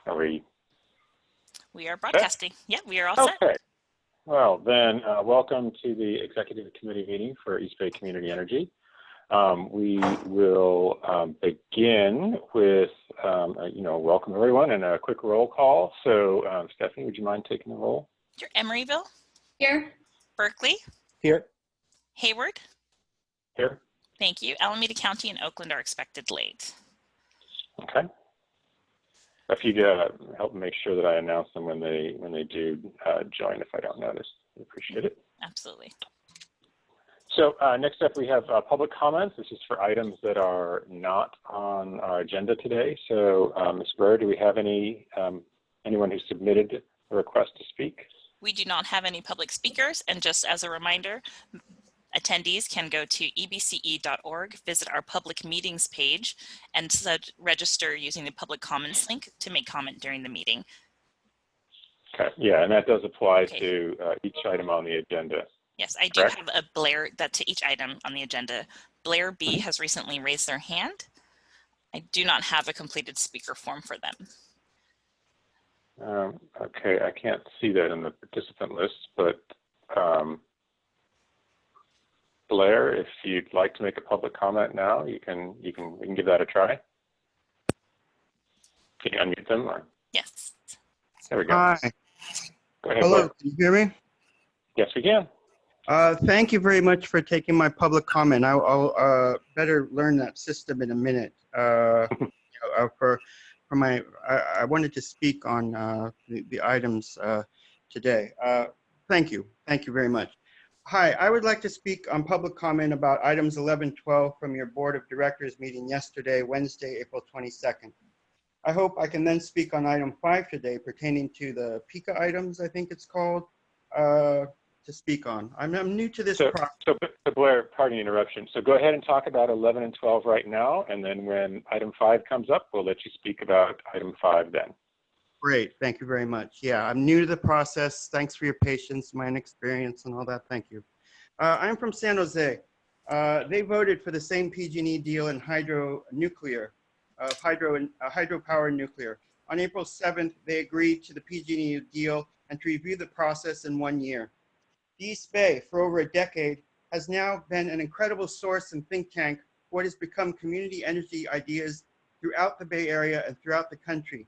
Are we We are set? broadcasting. Yeah, we are all set. Okay. Well, then, welcome to the Executive Committee meeting for East Bay Community Energy. We will begin with, welcome everyone and a quick roll call. So, Stephanie, would you mind taking the roll? Sure. Emeryville. Here. Berkeley. Here. Hayward. Here. Thank you. Alameda County and Oakland are expected late. Okay. If you help make sure that I announce them when they do join, if I don't notice, I appreciate it. Absolutely. So next up, we have public comments. This is for items that are not on our agenda today. So, Ms. Burr, do we have anyone who submitted a request to speak? We do not have any public speakers, and just as a reminder, attendees can go to ebce.org, visit our public meetings page, and register using the public comments link to make comment during the meeting. Okay, yeah, and that does apply to each item on the agenda. Yes, I do have a Blair, that to each item on the agenda. Blair B has recently raised their hand. I do not have a completed speaker form for them. Okay, I can't see that in the participant list, but Blair, if you'd like to make a public comment now, we can give that a try. Can you unmute them? Or? Yes. There we go. Hi. Go ahead, Hello, Blair. can you hear me? Yes, we can. Thank you very much for taking my public comment. I'll better learn that system in a minute. I wanted to speak on the items today. Thank you very much. Hi, I would like to speak on public comment about items 11-12 from your Board of Directors meeting yesterday, Wednesday, April 22nd. I hope I can then speak on item 5 today pertaining to the PICA items, I think it's called, to speak on. I'm new to this process. So Blair, pardon the interruption. So go ahead and talk about 11 and 12 right now, and then when item 5 comes up, we'll let you speak about item 5 then. Great, thank you very much. Yeah, I'm new to the process. Thanks for your patience, my inexperience and all that, thank you. I'm from San Jose. They voted for the same PG&E deal in hydropower nuclear. On April 7th, they agreed to the PG&E deal and to review the process in 1 year. The East Bay, for over a decade, has now been an incredible source and think tank for what has become community energy ideas throughout the Bay Area and throughout the country.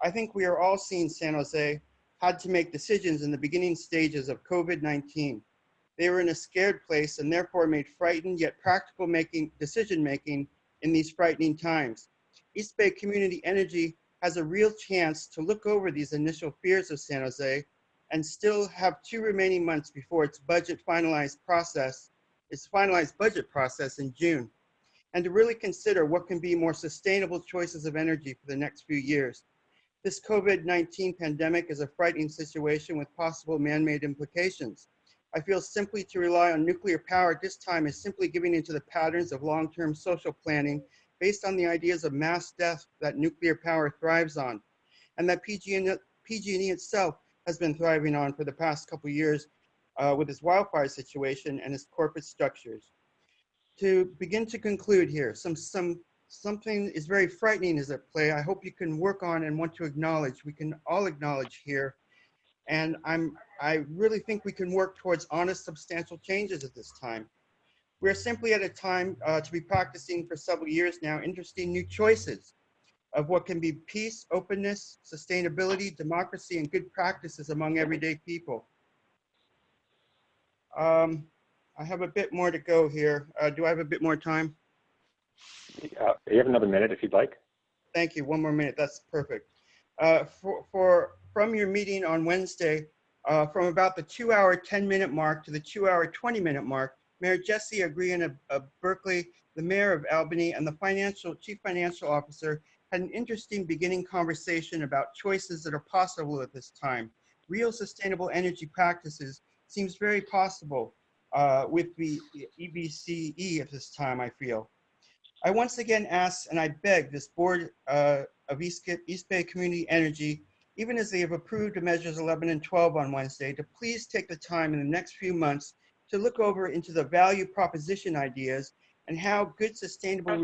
I think we are all seeing San Jose had to make decisions in the beginning stages of COVID-19. They were in a scared place and therefore made frightened yet practical decision-making in these frightening times. East Bay Community Energy has a real chance to look over these initial fears of San Jose and still have 2 remaining months before its finalized budget process in June, and to really consider what can be more sustainable choices of energy for the next few years. This COVID-19 pandemic is a frightening situation with possible man-made implications. I feel simply to rely on nuclear power at this time is simply giving into the patterns of long-term social planning based on the ideas of mass death that nuclear power thrives on, and that PG&E itself has been thriving on for the past couple of years with its wildfire situation and its corporate structures. To begin to conclude here, something is very frightening is at play. I hope you can work on and want to acknowledge, we can all acknowledge here. And I really think we can work towards honest, substantial changes at this time. We're simply at a time to be practicing for several years now, interesting new choices of what can be peace, openness, sustainability, democracy, and good practices among everyday people. I have a bit more to go here. Do I have a bit more time? You have another minute if you'd like. Thank you, 1 more minute, that's perfect. From your meeting on Wednesday, from about the 2-hour 10-minute mark to the 2-hour 20-minute mark, Mayor Jesse Agrian of Berkeley, the Mayor of Albany, and the Chief Financial Officer had an interesting beginning conversation about choices that are possible at this time. Real sustainable energy practices seems very possible with the EBCE at this time, I feel. I once again ask and I beg this board of East Bay Community Energy, even as they have approved of measures 11 and 12 on Wednesday, to please take the time in the next few months to look over into the value proposition ideas and how good sustainable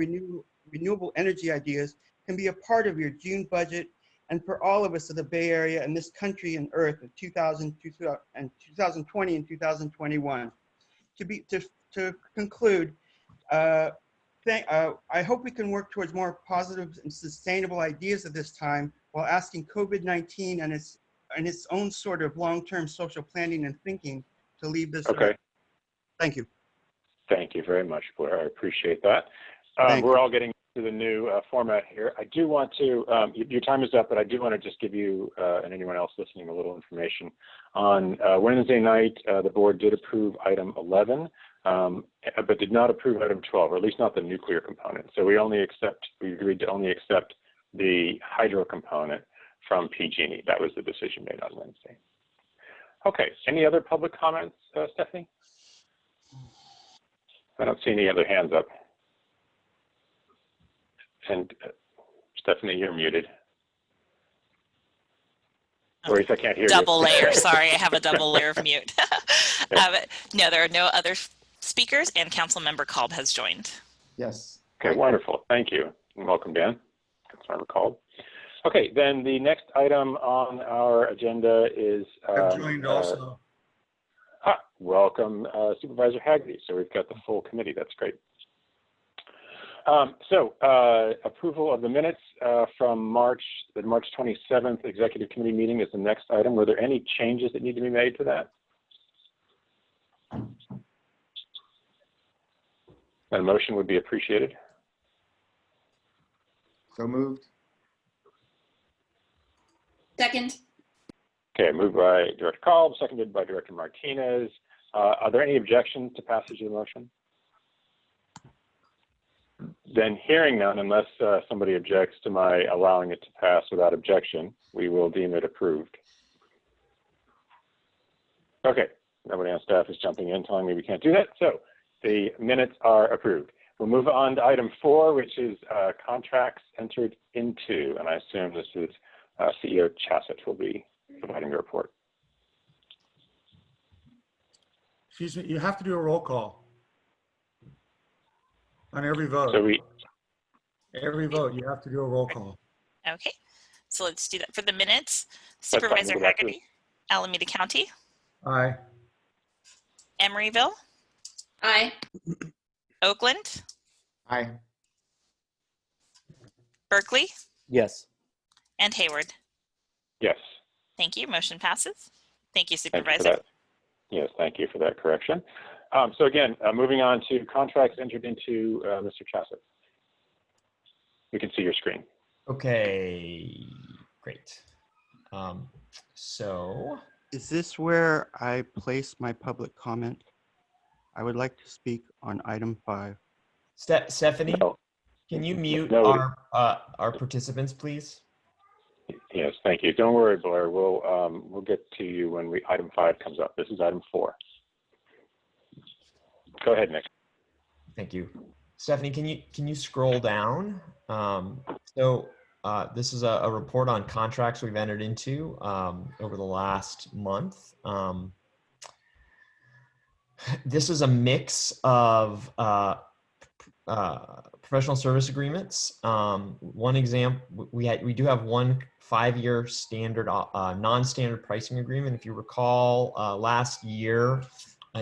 renewable energy ideas can be a part of your June budget and for all of us of the Bay Area and this country and earth in 2020 and 2021. To conclude, I hope we can work towards more positive and sustainable ideas at this time while asking COVID-19 and its own sort of long-term social planning and thinking to leave this Okay. earth. Thank you. Thank you very much, Blair. I appreciate that. Thank We're you. all getting to the new format here. I do want to, your time is up, but I do want to just give you and anyone else listening a little information. On Wednesday night, the board did approve item 11, but did not approve item 12, or at least not the nuclear component. So we agreed to only accept the hydro component from PG&E. That was the decision made on Wednesday. Okay, any other public comments, Stephanie? I don't see any other hands up. And Stephanie, you're muted. Or if I can't hear Double you. layer, sorry, I have a double layer of mute. No, there are no other speakers, and Councilmember Kolb has joined. Yes. Okay, wonderful. Thank you. And welcome, Dan. Councilmember Kolb. Okay, then the next item on our agenda is I've joined also. welcome Supervisor Hagerty. So we've got the full committee. That's great. Approval of the minutes from the March 27th Executive Committee meeting is the next item. Were there any changes that need to be made to that? A motion would be appreciated. So moved. Second. Okay, moved by Director Kolb, seconded by Director Martinez. Are there any objections to passage of the motion? Then hearing none, unless somebody objects to my allowing it to pass without objection, we will deem it approved. Okay, nobody on staff is jumping in telling me we can't do that. So the minutes are approved. We'll move on to item 4, which is contracts entered into. And I assume this is CEO Chassett will be providing the report. Excuse me, you have to do a roll call on every vote. So Every vote, you have to do a roll call. Okay, so let's do that for the minutes. fine. Supervisor We'll go back to Hagerty, Alameda County, Aye. Emeryville, Aye. Oakland, Aye. Berkeley, Yes. and Hayward. Yes. Thank you. Motion passes. Thank you, Thank you for Supervisor. that. Yes, thank you for that correction. So again, moving on to contracts entered into, Mr. Chassett. You can see your screen. Okay, great. So, Is this where I place my public comment? I would like to speak on item 5. Stephanie, No. can you mute No. our participants, please? Yes, thank you. Don't worry, Blair. We'll get to you when item 5 comes up. This is item 4. Go ahead, Nick. Thank you. Stephanie, can you scroll down? This is a report on contracts we've entered into over the last month. This is a mix of professional service agreements. One example, we do have one 5-year standard non-standard pricing agreement. If you recall, last year,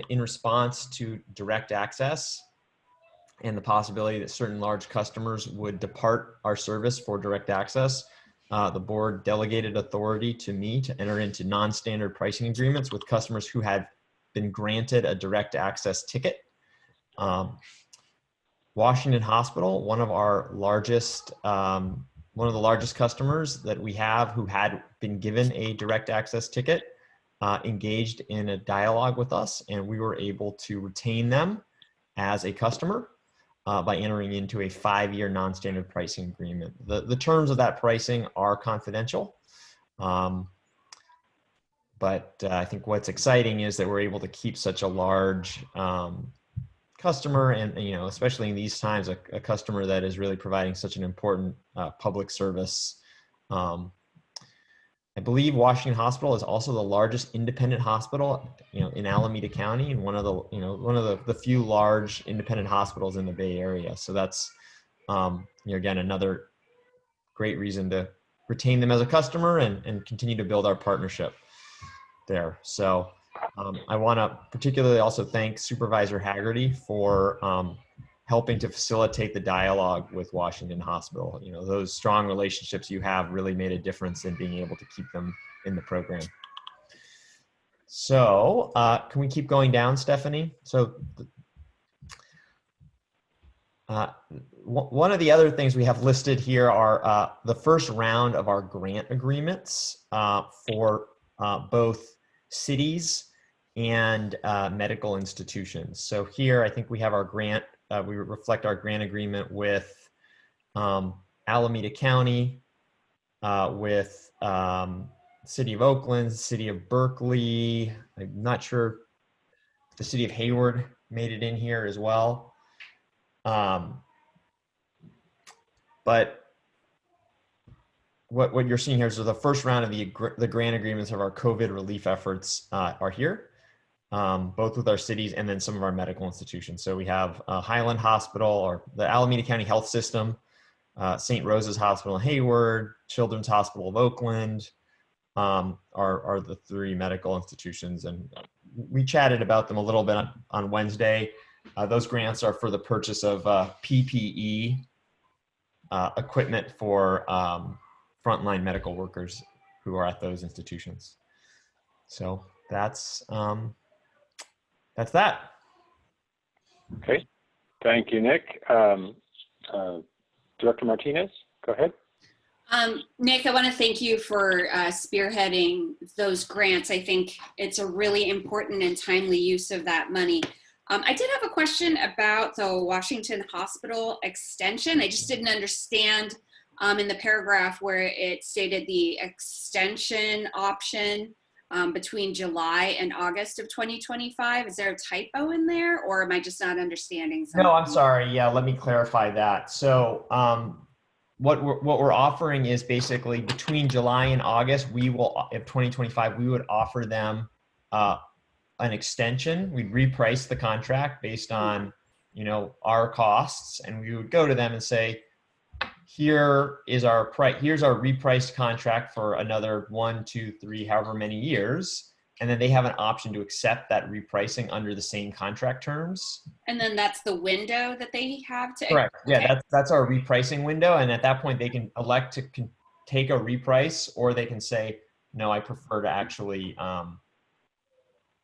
in response to direct access and the possibility that certain large customers would depart our service for direct access, the board delegated authority to me to enter into non-standard pricing agreements with customers who had been granted a direct access ticket. Washington Hospital, one of the largest customers that we have who had been given a direct access ticket, engaged in a dialogue with us, and we were able to retain them as a customer by entering into a 5-year non-standard pricing agreement. The terms of that pricing are confidential, but I think what's exciting is that we're able to keep such a large customer, and especially in these times, a customer that is really providing such an important public service. I believe Washington Hospital is also the largest independent hospital, in Alameda County, and one of the few large independent hospitals in the Bay Area. So that's, again, another great reason to retain them as a customer and continue to build our partnership there. So I want to particularly also thank Supervisor Haggerty for helping to facilitate the dialogue with Washington Hospital. You know, those strong relationships you have really made a difference in being able to keep them in the program. So can we keep going down, Stephanie? So one of the other things we have listed here are the first round of our grant agreements for both cities and medical institutions. So here, I think we have our grant, we reflect our grant agreement with Alameda County, with City of Oakland, City of Berkeley. I'm not sure if the City of Hayward made it in here as well. But what you're seeing here is the first round of the grant agreements of our COVID relief efforts are here, both with our cities and then some of our medical institutions. So we have Highland Hospital, or the Alameda County Health System, St. Rose's Hospital in Hayward, Children's Hospital of Oakland, are the three medical institutions. And we chatted about them a little bit on Wednesday. Those grants are for the purchase of PPE equipment for frontline medical workers who are at those institutions. So that's that. Okay, thank you, Nick. Director Martinez, go ahead. Nick, I want to thank you for spearheading those grants. I think it's a really important and timely use of that money. I did have a question about the Washington Hospital extension. I just didn't understand in the paragraph where it stated the extension option between July and August of 2025. Is there a typo in there, or am I just not understanding something? No, I'm sorry. Yeah, let me clarify that. So what we're offering is basically between July and August, of 2025, we would offer them an extension. We'd reprice the contract based on, you know, our costs, and we would go to them and say, here is our price. Here's our repriced contract for another 1, 2, 3, however many years. And then they have an option to accept that repricing under the same contract terms. And then that's the window that they have to. Correct. Okay. Yeah, that's our repricing window. And at that point, they can elect to take a reprice, or they can say, no, I prefer to actually,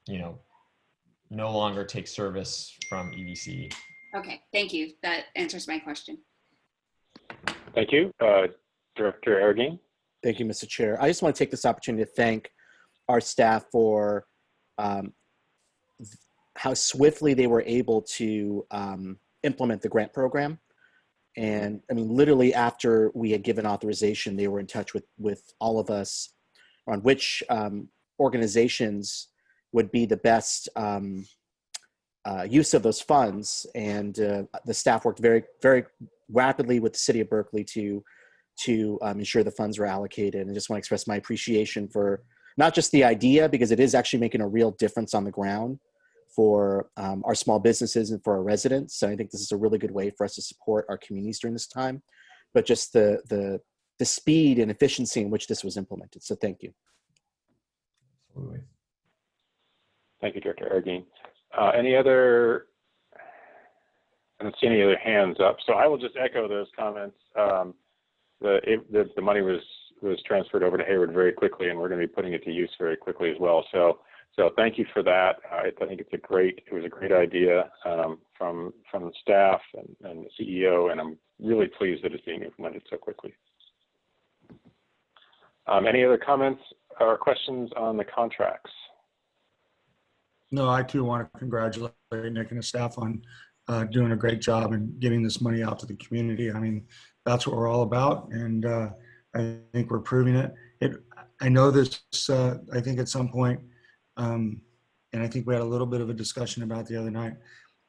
you know, no longer take service from EVC. Okay, thank you. That answers my question. Thank you. Director Arreguín. Thank you, Mr. Chair. I just want to take this opportunity to thank our staff for how swiftly they were able to implement the grant program. And I mean, literally after we had given authorization, they were in touch with all of us on which organizations would be the best use of those funds. And the staff worked very, very rapidly with the City of Berkeley to ensure the funds were allocated. And I just want to express my appreciation for not just the idea, because it is actually making a real difference on the ground for our small businesses and for our residents. So I think this is a really good way for us to support our communities during this time, but just the speed and efficiency in which this was implemented. So thank you. Absolutely. Thank you, Director Arreguín. Any other? I don't see any other hands up, so I will just echo those comments. The money was transferred over to Hayward very quickly, and we're going to be putting it to use very quickly as well. So thank you for that. I think it was a great idea from the staff and the CEO, and I'm really pleased that it's being implemented so quickly. Any other comments or questions on the contracts? No, I too want to congratulate Nick and the staff on doing a great job and getting this money out to the community. I mean, that's what we're all about, and I think we're proving it. I know this, I think at some point, and I think we had a little bit of a discussion about the other night,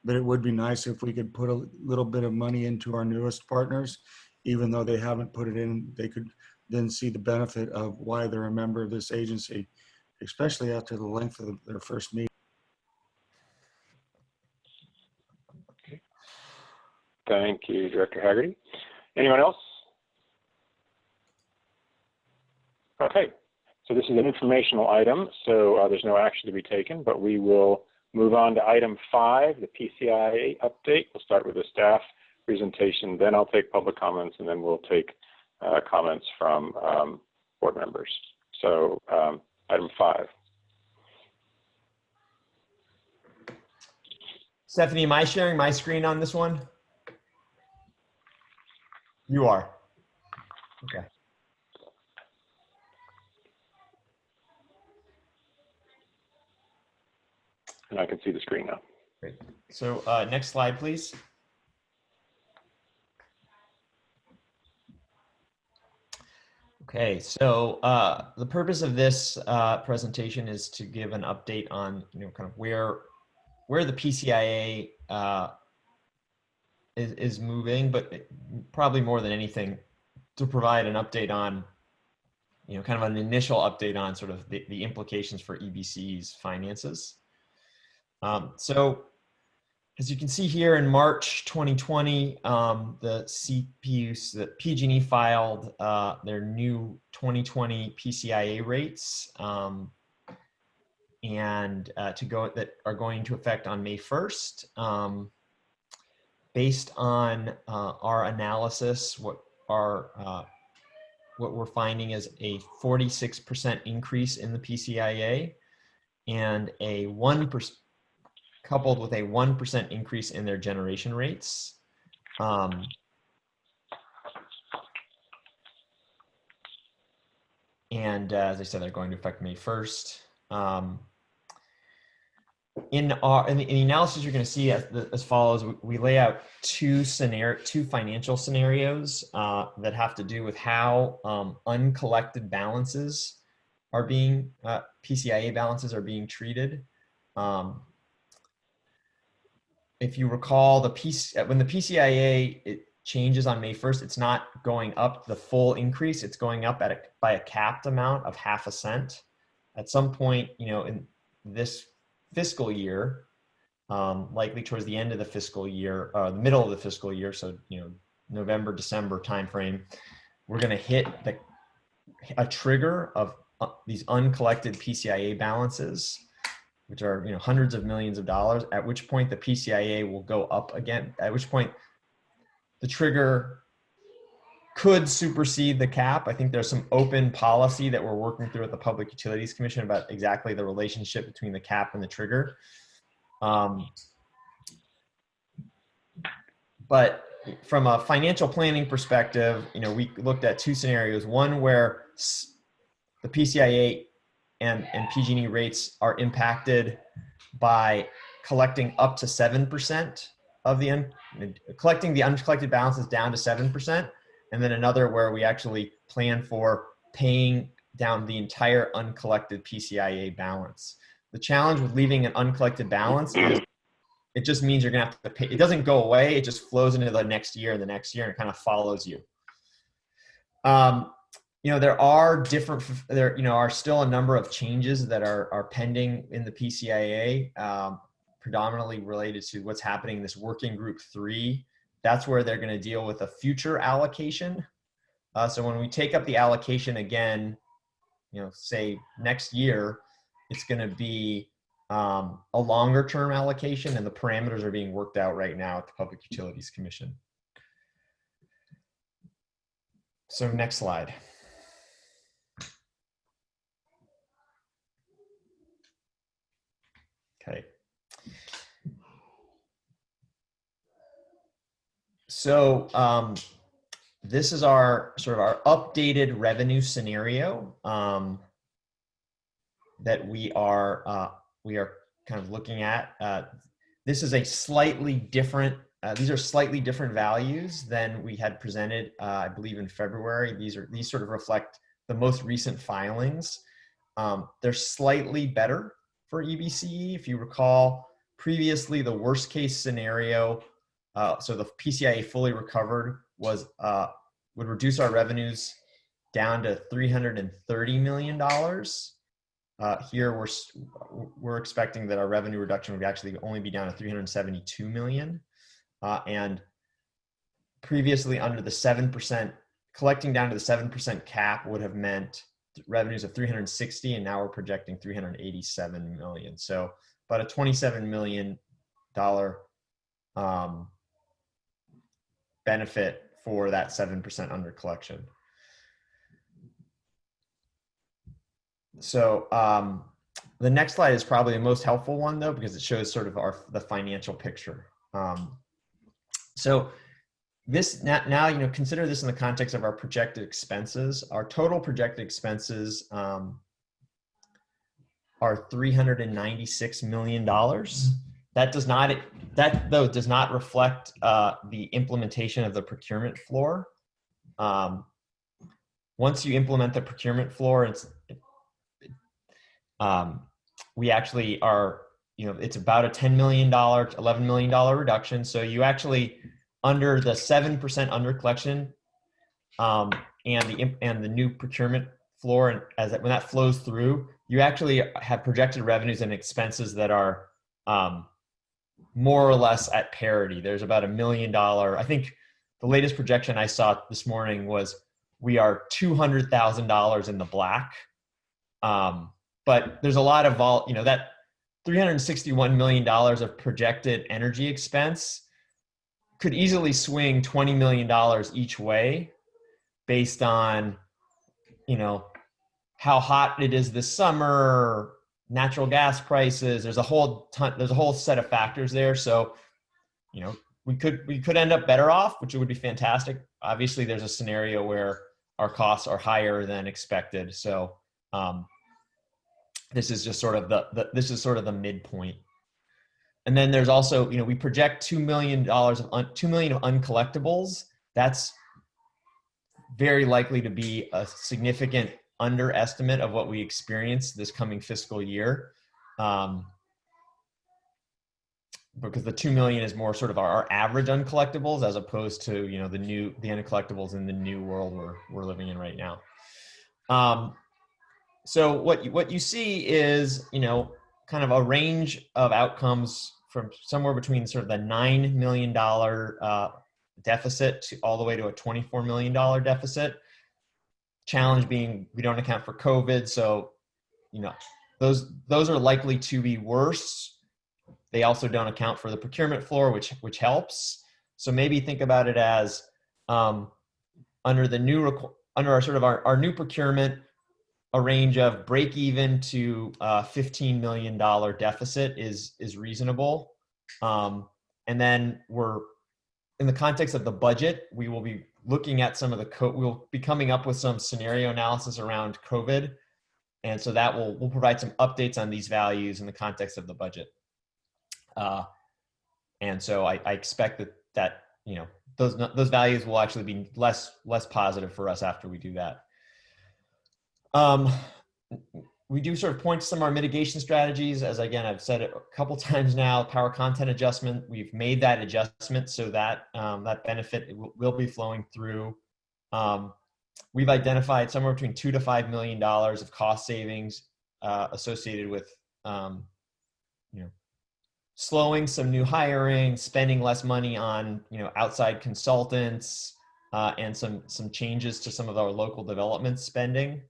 but it would be nice if we could put a little bit of money into our newest partners, even though they haven't put it in. They could then see the benefit of why they're a member of this agency, especially after the length of their first meeting. Thank you, Director Haggerty. Anyone else? Okay, so this is an informational item, so there's no action to be taken, but we will move on to item 5, the PCIA update. We'll start with the staff presentation, then I'll take public comments, and then we'll take comments from board members. So item 5. Stephanie, am I sharing my screen on this one? You are. Okay. And I can see the screen now. Great. So next slide, please. Okay, so the purpose of this presentation is to give an update on, kind of where the PCIA is moving, but probably more than anything, to provide an update on, kind of an initial update on sort of the implications for EBC's finances. So as you can see here, in March 2020, the CPUC, the PG&E filed their new 2020 PCIA rates, and that are going to effect on May 1st. Based on our analysis, what we're finding is a 46% increase in the PCIA and a 1%, coupled with a 1% increase in their generation rates. And as I said, they're going to affect May 1st. In the analysis, you're going to see as follows. We lay out two financial scenarios that have to do with how uncollected balances are being, PCIA balances are being treated. If you recall, when the PCIA changes on May 1st, it's not going up the full increase. It's going up by a capped amount of 0.5 cents. At some point, in this fiscal year, likely towards the end of the fiscal year, the middle of the fiscal year, so November, December timeframe, we're going to hit a trigger of these uncollected PCIA balances, which are hundreds of millions of dollars, at which point the PCIA will go up again, at which point the trigger could supersede the cap. I think there's some open policy that we're working through at the Public Utilities Commission about exactly the relationship between the cap and the trigger. But from a financial planning perspective, we looked at two scenarios. One where the PCIA and PG&E rates are impacted by collecting up to 7% of collecting the uncollected balances down to 7%, and then another where we actually plan for paying down the entire uncollected PCIA balance. The challenge with leaving an uncollected balance is it just means you're gonna have to pay. It doesn't go away, it just flows into the next year and the next year, and it kind of follows you. There are still a number of changes that are pending in the PCIA, predominantly related to what's happening in this working group 3. That's where they're going to deal with a future allocation. So when we take up the allocation again, say next year, it's going to be a longer term allocation, and the parameters are being worked out right now at the Public Utilities Commission. So next slide. Okay. So this is our updated revenue scenario that we are kind of looking at. This is a slightly different. These are slightly different values than we had presented, I believe, in February. These sort of reflect the most recent filings. They're slightly better for EBCE. If you recall, previously the worst case scenario, so the PCIA fully recovered, would reduce our revenues down to $330 million. Here we're expecting that our revenue reduction would actually only be down to $372 million. And previously under the 7%, collecting down to the 7% cap would have meant revenues of 360, and now we're projecting 387 million. So about a $27 million benefit for that 7% under collection. So the next slide is probably the most helpful one though, because it shows sort of the financial picture. So this now, you know, consider this in the context of our projected expenses. Our total projected expenses are $396 million. That does not, that though does not reflect the implementation of the procurement floor. Once you implement the procurement floor, we actually are, you know, it's about a $10 million, $11 million reduction. So you actually, under the 7% under collection and the new procurement floor, and when that flows through, you actually have projected revenues and expenses that are more or less at parity. There's about $1 million. I think the latest projection I saw this morning was we are $200,000 in the black. But there's a lot of that $361 million of projected energy expense could easily swing $20 million each way based on, you know, how hot it is this summer, natural gas prices. There's a whole set of factors there. So, you know, we could end up better off, which would be fantastic. Obviously, there's a scenario where our costs are higher than expected. So, this is just sort of the midpoint. And then there's also, you know, we project $2 million of uncollectibles. That's very likely to be a significant underestimate of what we experience this coming fiscal year. Because the 2 million is more sort of our average uncollectibles as opposed to, you know, the uncollectibles in the new world we're living in right now. So what you see is, you know, kind of a range of outcomes from somewhere between sort of the $9 million deficit to all the way to a $24 million deficit. Challenge being we don't account for COVID, so, you know, those are likely to be worse. They also don't account for the procurement floor, which helps. So maybe think about it as under our new procurement, a range of break even to $15 million deficit is reasonable. And then we're in the context of the budget, we will be looking at some of we'll be coming up with some scenario analysis around COVID. And so that we'll provide some updates on these values in the context of the budget. And so I expect that, you know, those values will actually be less positive for us after we do that. We do sort of point to some of our mitigation strategies. As again, I've said it a couple times now, power content adjustment, we've made that adjustment so that that benefit will be flowing through. We've identified somewhere between $2 to $5 million of cost savings associated with, you know, slowing some new hiring, spending less money on, you know, outside consultants, and some changes to some of our local development spending.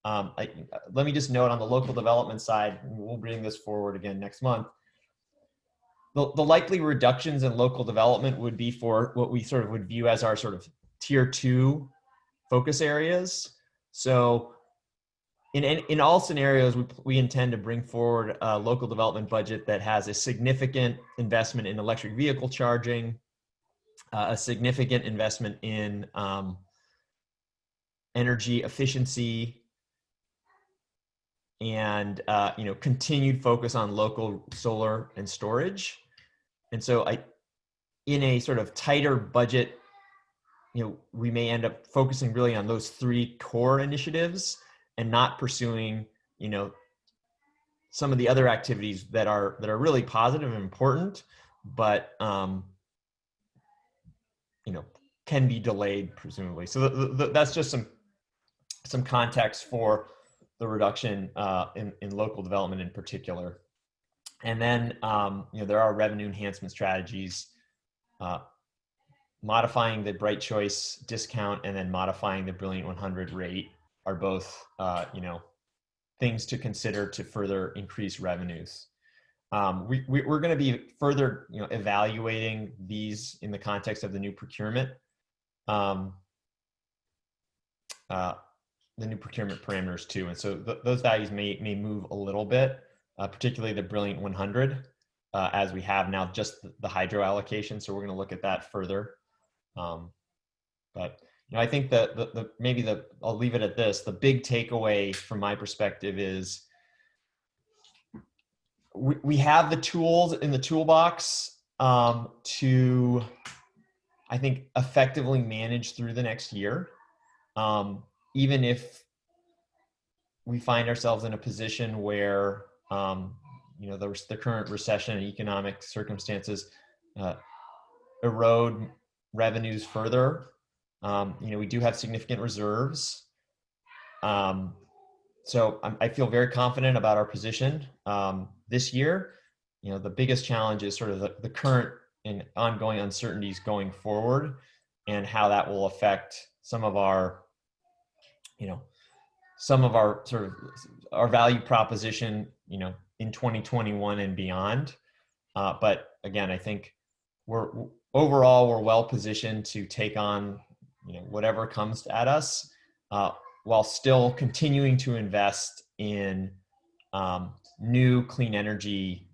Let me just note on the local development side, we'll bring this forward again next month. The likely reductions in local development would be for what we sort of would view as our sort of tier 2 focus areas. So in all scenarios, we intend to bring forward a local development budget that has a significant investment in electric vehicle charging, a significant investment in energy efficiency, and you know, continued focus on local solar and storage. And so in a sort of tighter budget, you know, we may end up focusing really on those 3 core initiatives and not pursuing, you know, some of the other activities that are really positive and important, but you know, can be delayed presumably. So that's just some context for the reduction in local development in particular. And then, you know, there are revenue enhancement strategies, modifying the Bright Choice discount and then modifying the Brilliant 100 rate are both, things to consider to further increase revenues. We're going to be further, evaluating these in the context of the new procurement, the new procurement parameters too. And so those values may move a little bit, particularly the Brilliant 100, as we have now just the hydro allocation. So we're going to look at that further. But I think that I'll leave it at this. The big takeaway from my perspective is we have the tools in the toolbox to, I think, effectively manage through the next year. Even if we find ourselves in a position where, the current recession and economic circumstances erode revenues further. We do have significant reserves. So I feel very confident about our position this year. The biggest challenge is sort of the current and ongoing uncertainties going forward, and how that will affect some of our sort of our value proposition, in 2021 and beyond. But again, I think we're well positioned to take on, whatever comes at us, while still continuing to invest in new clean energy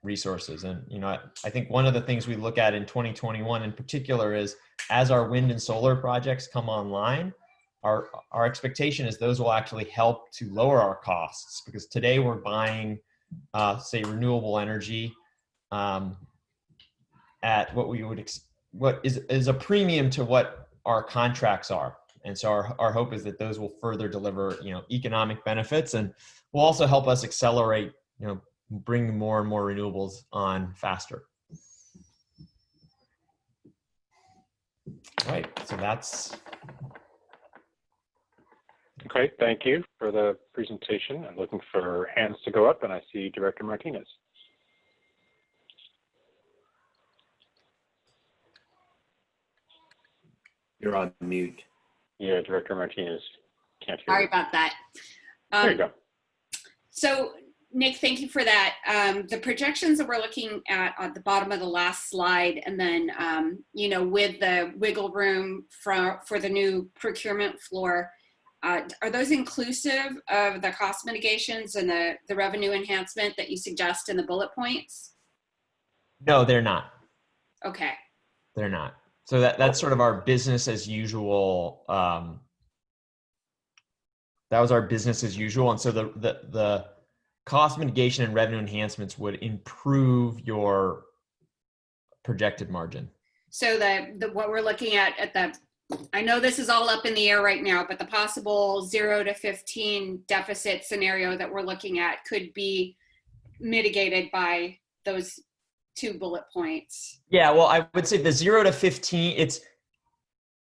resources. And, I think one of the things we look at in 2021 in particular is, as our wind and solar projects come online, our expectation is those will actually help to lower our costs, because today we're buying, say, renewable energy at what is a premium to what our contracts are. And so our hope is that those will further deliver, economic benefits, and will also help us accelerate, bring more and more renewables on faster. All right, so that's. Okay, thank you for the presentation. I'm looking for hands to go up, and I see Director Martinez. You're on mute. Yeah, Director Martinez can't hear Sorry you. about that. There you go. So, Nick, thank you for that. The projections that we're looking at the bottom of the last slide, and then, with the wiggle room for the new procurement floor, are those inclusive of the cost mitigations and the revenue enhancement that you suggest in the bullet points? No, they're not. Okay. They're not. So that's sort of our business as usual. That was our business as usual. And so the cost mitigation and revenue enhancements would improve your projected margin. So what we're looking at I know this is all up in the air right now, but the possible 0 to 15 deficit scenario that we're looking at could be mitigated by those 2 bullet points. Yeah, well, I would say the 0 to 15, it's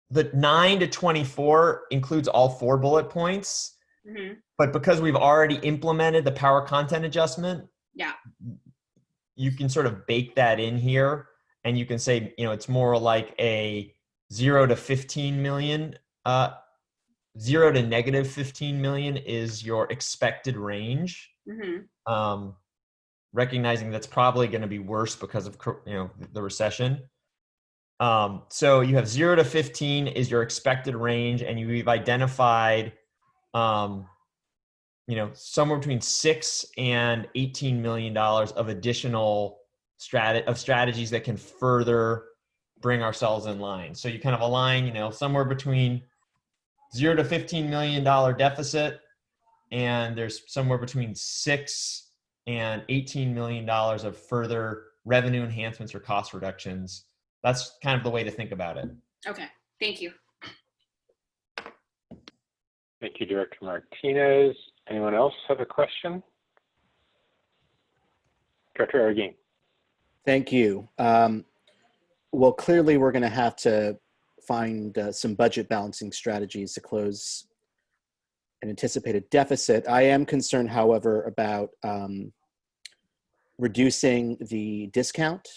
the 9 to 24 includes all 4 bullet points. Mm-hmm. But because we've already implemented the power content adjustment, yeah, you can sort of bake that in here, and you can say, it's more like a 0 to 15 million, 0 to negative 15 million is your expected range. Mm-hmm. Recognizing that's probably going to be worse because of, the recession. So you have 0 to 15 is your expected range, and we've identified, somewhere between $6 and $18 million of additional strategies that can further bring ourselves in line. So you kind of align, somewhere between 0 to $15 million deficit, and there's somewhere between $6 and $18 million of further revenue enhancements or cost reductions. That's kind of the way to think about it. Okay, thank you. Thank you, Director Martinez. Anyone else have a question? Director Arreguín. Thank you. Well, clearly we're going to have to find some budget balancing strategies to close an anticipated deficit. I am concerned, however, about reducing the discount.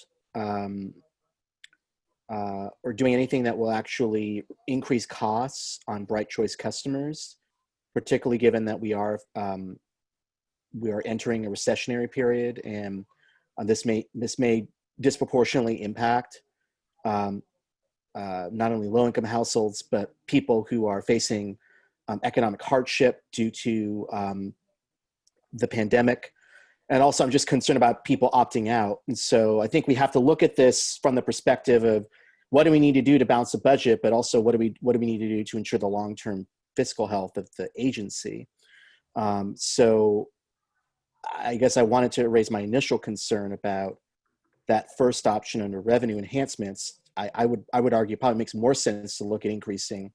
or doing anything that will actually increase costs on Bright Choice customers, particularly given that we are entering a recessionary period, and this may disproportionately impact not only low-income households, but people who are facing economic hardship due to the pandemic. And also, I'm just concerned about people opting out. And so I think we have to look at this from the perspective of what do we need to do to balance the budget, but also what do we need to do to ensure the long-term fiscal health of the agency. So I guess I wanted to raise my initial concern about that first option under revenue enhancements. I would argue it probably makes more sense to look at increasing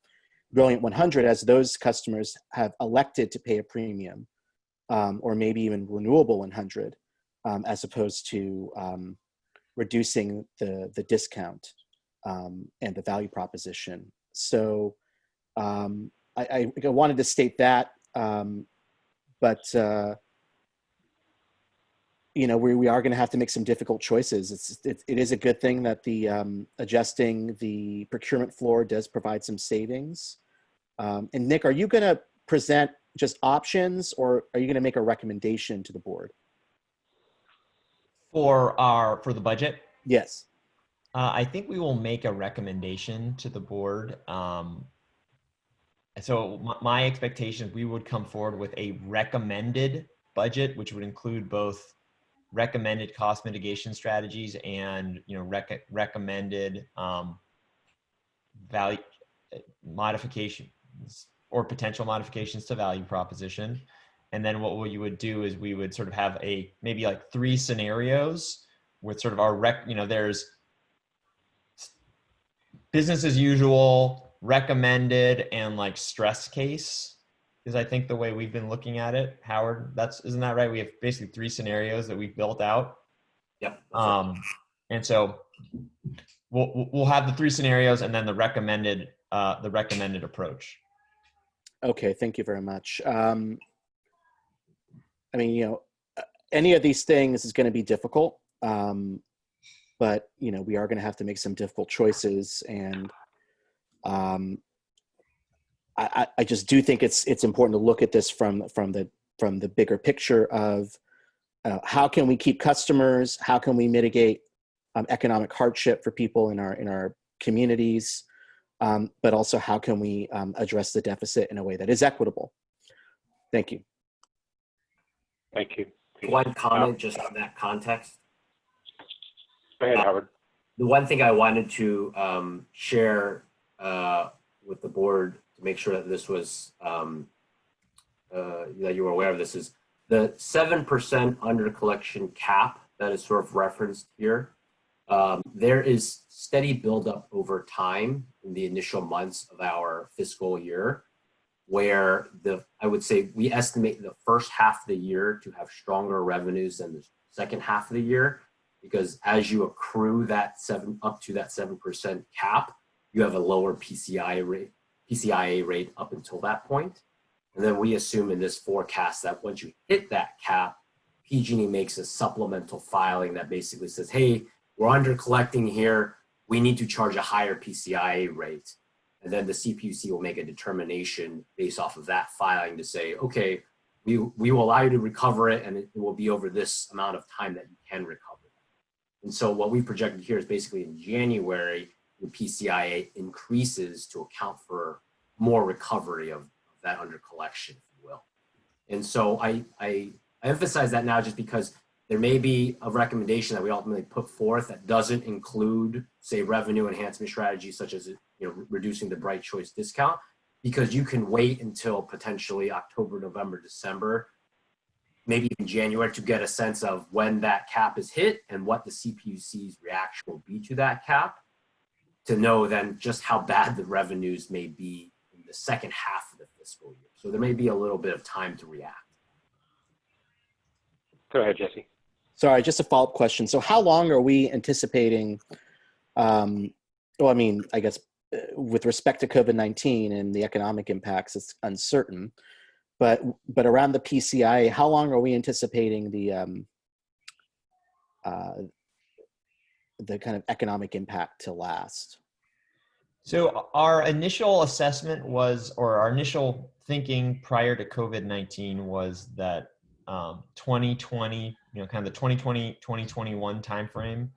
Brilliant 100 as those customers have elected to pay a premium, or maybe even Renewable 100, as opposed to reducing the discount and the value proposition. So I wanted to state that, but you know, we are going to have to make some difficult choices. It is a good thing that the adjusting the procurement floor does provide some savings. And Nick, are you going to present just options, or are you going to make a recommendation to the board? For the budget? Yes. I think we will make a recommendation to the board. So my expectation, we would come forward with a recommended budget, which would include both recommended cost mitigation strategies and, you know, recommended value modifications or potential modifications to value proposition. And then what you would do is we would sort of have maybe like 3 scenarios with sort of our there's business as usual, recommended, and like stress case is I think the way we've been looking at it. Howard, isn't that right? We have basically 3 scenarios that we've built out. Yep. And so we'll have the 3 scenarios and then the recommended approach. Okay, thank you very much. I mean, you know, any of these things is going to be difficult, but you know, we are going to have to make some difficult choices, and I just do think it's important to look at this from the bigger picture of how can we keep customers, how can we mitigate economic hardship for people in our communities, but also how can we address the deficit in a way that is equitable. Thank you. Thank you. One comment just on that context. Go ahead, Howard. The one thing I wanted to share with the board to make sure that this was, that you were aware of this, is the 7% under collection cap that is sort of referenced here. There is steady buildup over time in the initial months of our fiscal year, where I would say we estimate the first half of the year to have stronger revenues than the second half of the year, because as you accrue that up to that 7% cap, you have a lower PCIA rate up until that point. And then we assume in this forecast that once you hit that cap, PG&E makes a supplemental filing that basically says, hey, we're under collecting here, we need to charge a higher PCIA rate. And then the CPUC will make a determination based off of that filing to say, okay, we will allow you to recover it, and it will be over this amount of time that you can recover it. And so what we projected here is basically in January, the PCIA increases to account for more recovery of that under collection, if you will. And so I emphasize that now just because there may be a recommendation that we ultimately put forth that doesn't include, say, revenue enhancement strategies such as, you know, reducing the Bright Choice discount, because you can wait until potentially October, November, December, maybe even January, to get a sense of when that cap is hit and what the CPUC's reaction will be to that cap, to know then just how bad the revenues may be in the second half of the fiscal year. So there may be a little bit of time to react. Go ahead, Jesse. Sorry, just a follow-up question. So how long are we anticipating, well, I mean, I guess with respect to COVID-19 and the economic impacts, it's uncertain, but around the PCIA, how long are we anticipating the kind of economic impact to last? So our initial assessment was, or our initial thinking prior to COVID-19 was that 2020, kind of the 2020 timeframe,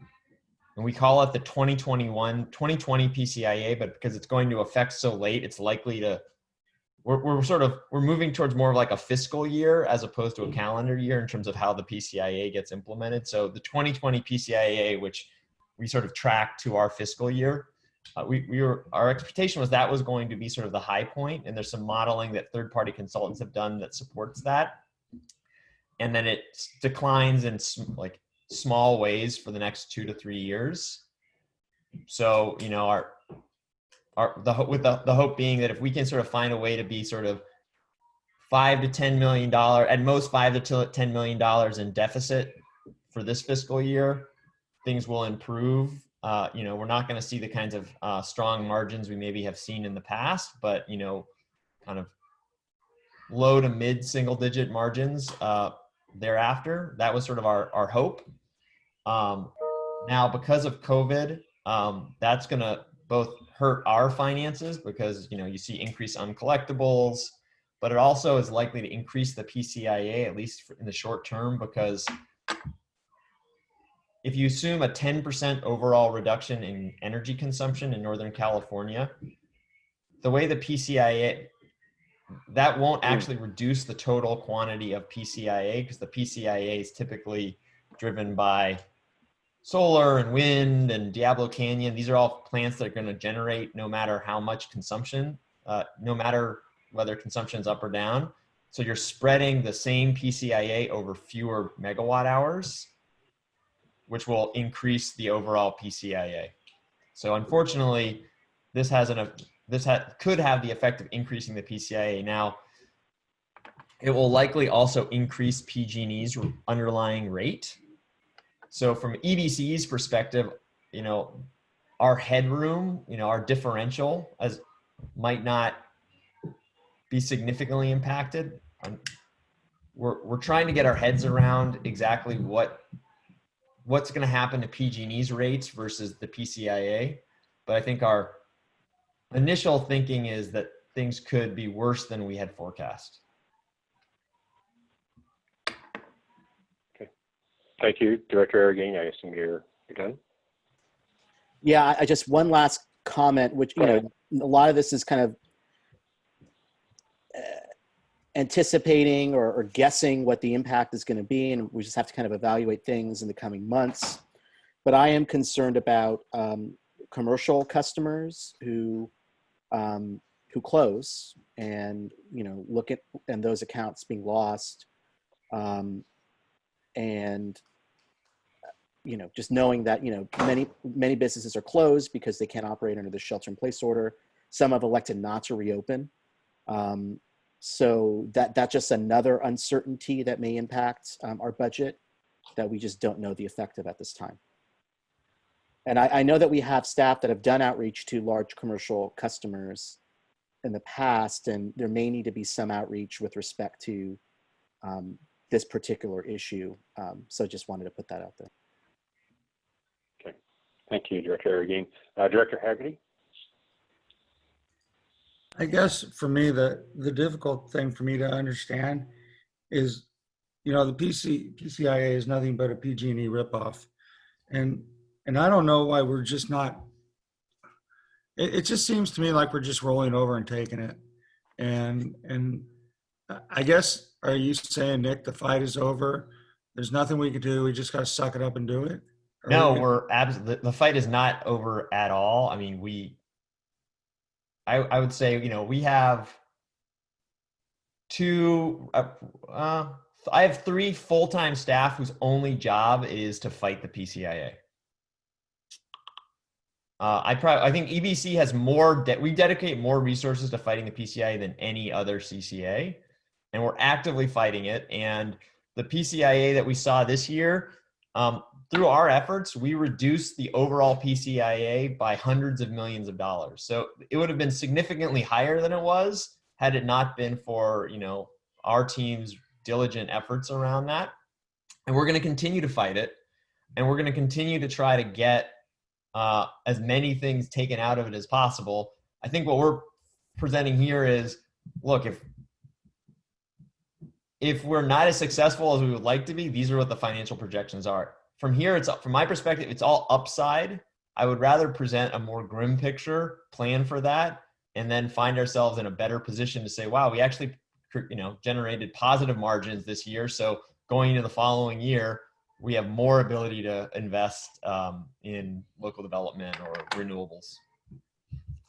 and we call it the 2020 PCIA, but because it's going to affect so late, it's likely to, we're moving towards more of like a fiscal year as opposed to a calendar year in terms of how the PCIA gets implemented. So the 2020 PCIA, which we sort of track to our fiscal year, our expectation was that was going to be sort of the high point, and there's some modeling that third-party consultants have done that supports that, and then it declines in like small ways for the next 2 to 3 years. So the hope being that if we can sort of find a way to be sort of $5 to $10 million, at most $5 to $10 million in deficit for this fiscal year, things will improve. We're not going to see the kinds of strong margins we maybe have seen in the past, but kind of low to mid single digit margins thereafter. That was sort of our hope. Now, because of COVID, that's going to both hurt our finances because you see increased uncollectibles, but it also is likely to increase the PCIA, at least in the short term, because if you assume a 10% overall reduction in energy consumption in Northern California, the way the PCIA, that won't actually reduce the total quantity of PCIA, because the PCIA is typically driven by solar and wind and Diablo Canyon. These are all plants that are going to generate no matter how much consumption, no matter whether consumption is up or down. So you're spreading the same PCIA over fewer megawatt hours, which will increase the overall PCIA. So unfortunately, this could have the effect of increasing the PCIA. Now, it will likely also increase PG&E's underlying rate. So from EBC's perspective, our headroom, our differential might not be significantly impacted. We're trying to get our heads around exactly what's going to happen to PG&E's rates versus the PCIA. But I think our initial thinking is that things could be worse than we had forecast. Okay. Thank you, Director Arreguín. I assume you're done. Yeah, I just one last comment, which, a lot of this is kind of anticipating or guessing what the impact is going to be, and we just have to kind of evaluate things in the coming months. But I am concerned about commercial customers who close and look at and those accounts being lost, and just knowing that many businesses are closed because they can't operate under the shelter-in-place order. Some have elected not to reopen. So that's just another uncertainty that may impact our budget that we just don't know the effect of at this time. And I know that we have staff that have done outreach to large commercial customers in the past, and there may need to be some outreach with respect to this particular issue. So just wanted to put that out there. Okay. Thank you, Director Arreguín. Director Hagerty? I guess for me, the difficult thing for me to understand is, the PCIA is nothing but a PG&E ripoff. And I don't know why we're just not, it just seems to me like we're just rolling over and taking it. And I guess, are you saying, Nick, the fight is over? There's nothing we can do. We just got to suck it up and do it? No, the fight is not over at all. I mean, I would say, we have I have 3 full-time staff whose only job is to fight the PCIA. I think EBC has we dedicate more resources to fighting the PCIA than any other CCA, and we're actively fighting it. And the PCIA that we saw this year, through our efforts, we reduced the overall PCIA by hundreds of millions of dollars. So it would have been significantly higher than it was had it not been for, our team's diligent efforts around that. And we're going to continue to fight it. and we're going to continue to try to get as many things taken out of it as possible. I think what we're presenting here is, look, if we're not as successful as we would like to be, these are what the financial projections are. From here, from my perspective, it's all upside. I would rather present a more grim picture, plan for that, and then find ourselves in a better position to say, wow, we actually, generated positive margins this year. So going into the following year, we have more ability to invest in local development or renewables.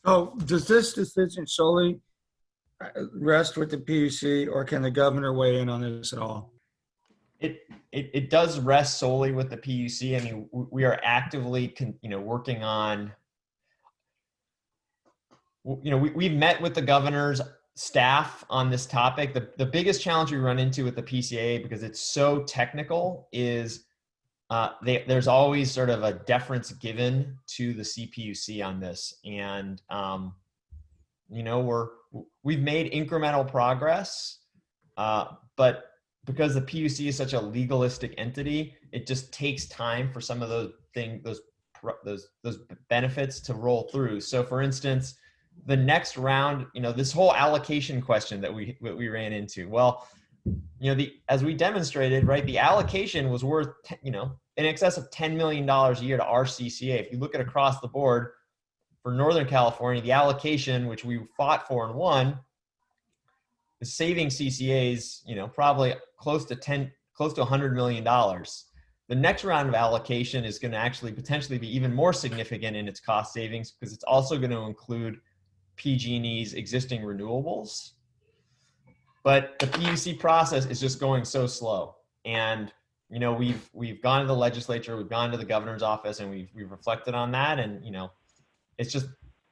Oh, does this decision solely rest with the PUC, or can the governor weigh in on this at all? It does rest solely with the PUC. I mean, we are actively, working on, we've met with the governor's staff on this topic. The biggest challenge we run into with the PCAA, because it's so technical, is there's always sort of a deference given to the CPUC on this. And, we've made incremental progress, but because the PUC is such a legalistic entity, it just takes time for some of those benefits to roll through. So for instance, the next round, this whole allocation question that we ran into, well, as we demonstrated, right, the allocation was worth, in excess of $10 million a year to our CCA. If you look at across the board for Northern California, the allocation, which we fought for and won, is saving CCAs, probably close to $100 million. The next round of allocation is going to actually potentially be even more significant in its cost savings, because it's also going to include PG&E's existing renewables. But the PUC process is just going so slow. And, we've gone to the legislature, we've gone to the governor's office, and we've reflected on that. And, it's just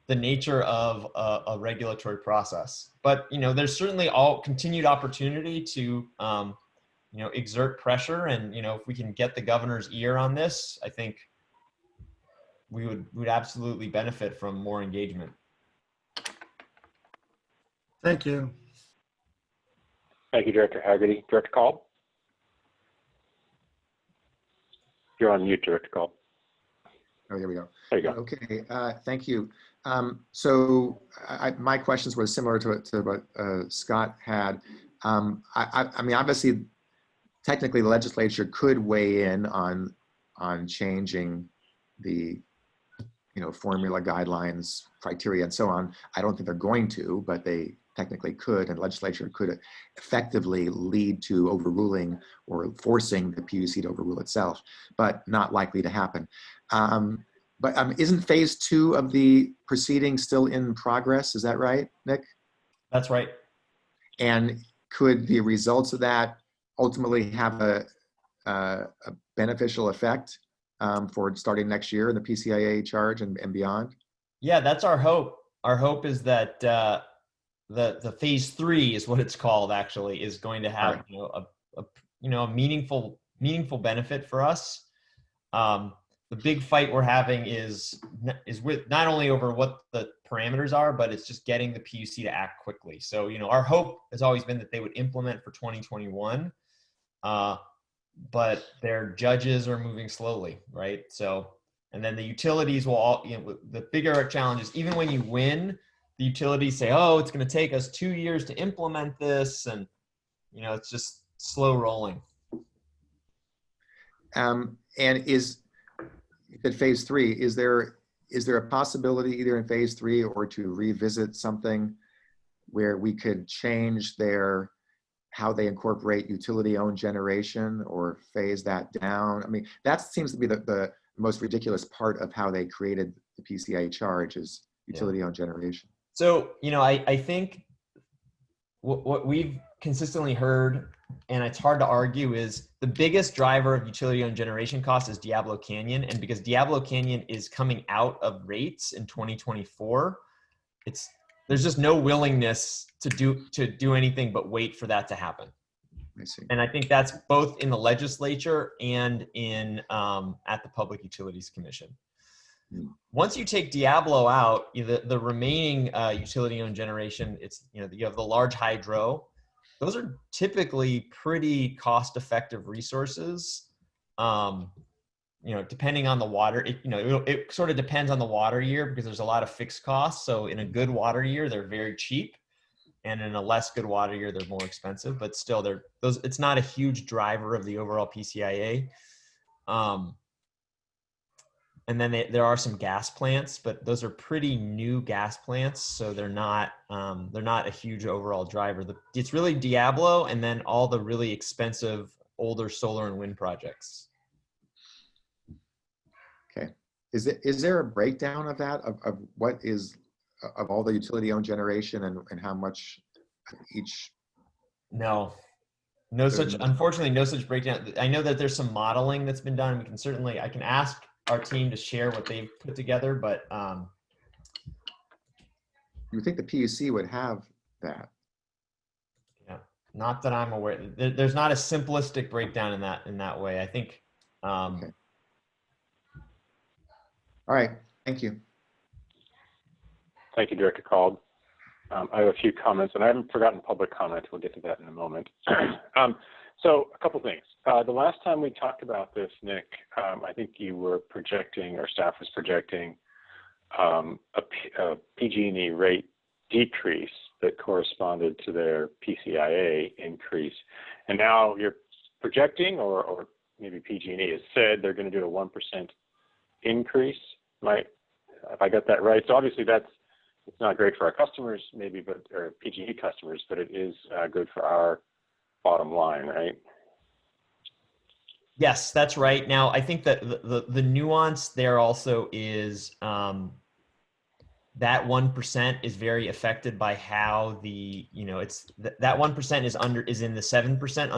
the nature of a regulatory process. But, there's certainly all continued opportunity to, exert pressure. And, if we can get the governor's ear on this, I think we would absolutely benefit from more engagement. Thank you. Thank you, Director Hagerty. Director Call? You're on mute, Director Call. Oh, there we go. There you go. Okay, thank you. So my questions were similar to what Scott had. I mean, obviously, technically, the legislature could weigh in on changing the formula, guidelines, criteria, and so on. I don't think they're going to, but they technically could, and legislature could effectively lead to overruling or forcing the PUC to overrule itself, but not likely to happen. But isn't phase 2 of the proceeding still in progress? Is that right, Nick? That's right. And could the results of that ultimately have a beneficial effect for starting next year in the PCIA charge and beyond? Yeah, that's our hope. Our hope is that the phase 3 is what it's called, actually, is going to have a meaningful benefit for us. The big fight we're having is with not only over what the parameters are, but it's just getting the PUC to act quickly. So, our hope has always been that they would implement for 2021, but their judges are moving slowly, right? So, and then the utilities will all, the bigger challenge is even when you win, the utilities say, oh, it's going to take us 2 years to implement this. And, it's just slow rolling. And at phase 3, is there a possibility either in phase 3 or to revisit something where we could change how they incorporate utility-owned generation or phase that down? I mean, that seems to be the most ridiculous part of how they created the PCIA charge is utility-owned generation. So, I think what we've consistently heard, and it's hard to argue, is the biggest driver of utility-owned generation costs is Diablo Canyon. And because Diablo Canyon is coming out of rates in 2024, there's just no willingness to do anything but wait for that to happen. I see. And I think that's both in the legislature and in at the Public Utilities Commission. Once you take Diablo out, the remaining utility-owned generation, you have the large hydro. Those are typically pretty cost-effective resources. depending on the water, it sort of depends on the water year because there's a lot of fixed costs. So in a good water year, they're very cheap. And in a less good water year, they're more expensive, but still it's not a huge driver of the overall PCIA. And then there are some gas plants, but those are pretty new gas plants. So they're not a huge overall driver. It's really Diablo and then all the really expensive older solar and wind projects. Okay. Is there a breakdown of that, of what is, of all the utility owned generation and how much each? No, unfortunately, no such breakdown. I know that there's some modeling that's been done. I can ask our team to share what they've put together, but you would think the PUC would have that. Yeah, not that I'm aware. There's not a simplistic breakdown in that way. I think. Okay. All right, thank you. Thank you, Director Cald. I have a few comments, and I haven't forgotten public comment. We'll get to that in a moment. So a couple things. The last time we talked about this, Nick, I think you were projecting, or staff was projecting, a PG&E rate decrease that corresponded to their PCIA increase. And now you're projecting, or maybe PG&E has said they're going to do a 1% increase. If I got that right. So obviously it's not great for our customers, maybe, or PG&E customers, but it is good for our bottom line, right? Yes, that's right. Now, I think that the nuance there also is that 1% is very affected by how that 1% is in the 7%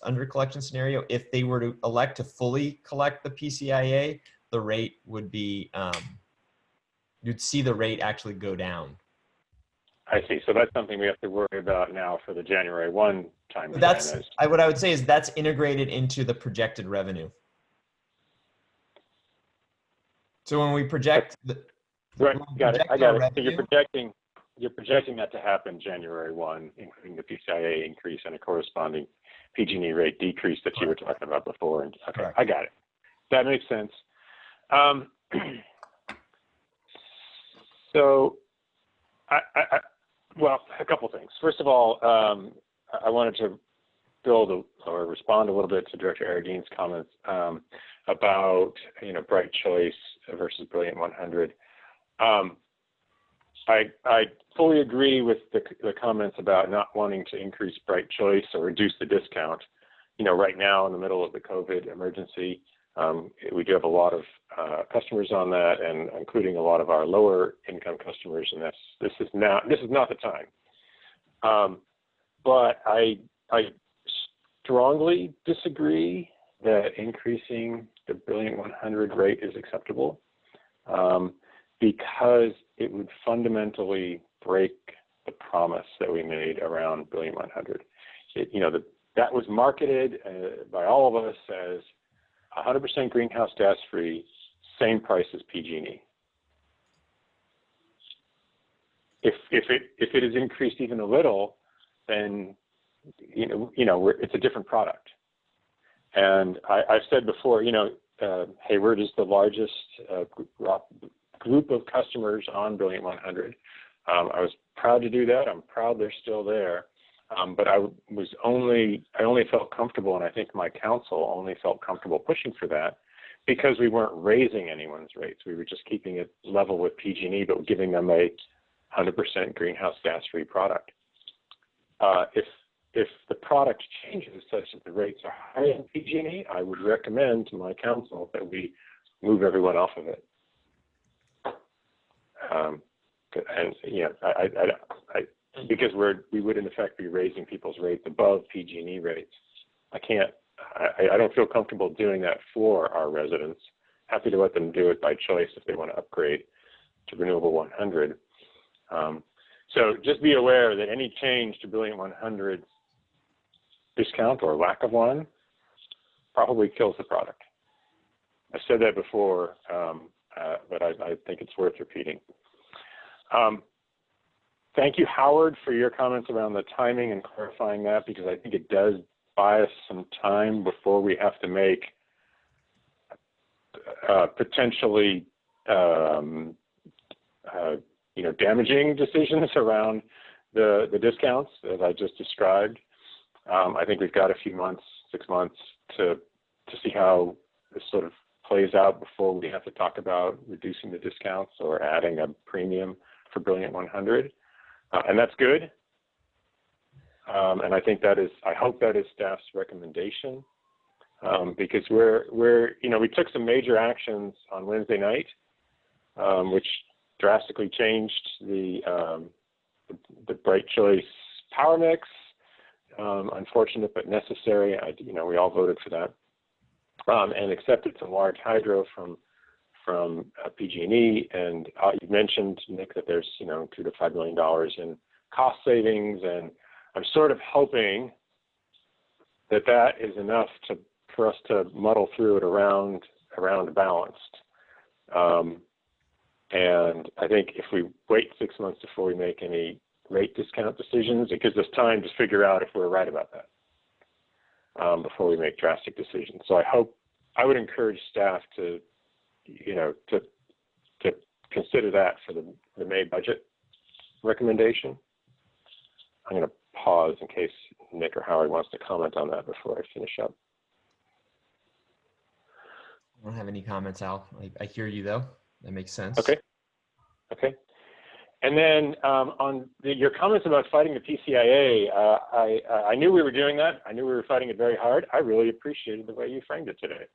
under collection scenario. If they were to elect to fully collect the PCIA, the rate would be, you'd see the rate actually go down. I see. So that's something we have to worry about now for the January 1 time. What I would say is that's integrated into the projected revenue. So when we project right, got it. I got it. Revenue, so you're projecting that to happen January 1, including the PCIA increase and a corresponding PG&E rate decrease that you were talking about before. And okay, correct. I got it. That makes sense. So, well, a couple things. First of all, I wanted to build or respond a little bit to Director Arreguín's comments about Bright Choice versus Brilliant 100. I fully agree with the comments about not wanting to increase Bright Choice or reduce the discount. Right now in the middle of the COVID emergency, we do have a lot of customers on that, and including a lot of our lower income customers, and this is not the time. But I strongly disagree that increasing the Brilliant 100 rate is acceptable, because it would fundamentally break the promise that we made around Brilliant 100. That was marketed by all of us as 100% greenhouse gas free, same price as PG&E. If it is increased even a little, then it's a different product. And I've said before, Hayward is the largest group of customers on Brilliant 100. I was proud to do that. I'm proud they're still there. But I only felt comfortable, and I think my council only felt comfortable pushing for that because we weren't raising anyone's rates. We were just keeping it level with PG&E, but giving them a 100% greenhouse gas-free product. If the product changes such that the rates are higher than PG&E, I would recommend to my council that we move everyone off of it. Because we would in effect be raising people's rates above PG&E rates. I don't feel comfortable doing that for our residents. Happy to let them do it by choice if they want to upgrade to Renewable 100. So just be aware that any change to Brilliant 100 discount or lack of one probably kills the product. I've said that before, but I think it's worth repeating. Thank you, Howard, for your comments around the timing and clarifying that, because I think it does buy us some time before we have to make potentially damaging decisions around the discounts, as I just described. I think we've got a few months, 6 months, to see how this sort of plays out before we have to talk about reducing the discounts or adding a premium for Brilliant 100. And that's good. And I think that is, I hope that is staff's recommendation, because we took some major actions on Wednesday night, which drastically changed the Bright Choice power mix. Unfortunate but necessary. We all voted for that, and accepted some large hydro from PG&E. And you mentioned, Nick, that there's $2 to $5 million in cost savings, and I'm sort of hoping that is enough for us to muddle through it around balanced. And I think if we wait 6 months before we make any rate discount decisions, it gives us time to figure out if we're right about that before we make drastic decisions. So I would encourage staff to consider that for the May budget recommendation. I'm going to pause in case Nick or Howard wants to comment on that before I finish up. I don't have any comments, Al. I hear you though. That makes sense. Okay. And then on your comments about fighting the PCIA, I knew we were doing that. I knew we were fighting it very hard. I really appreciated the way you framed it today.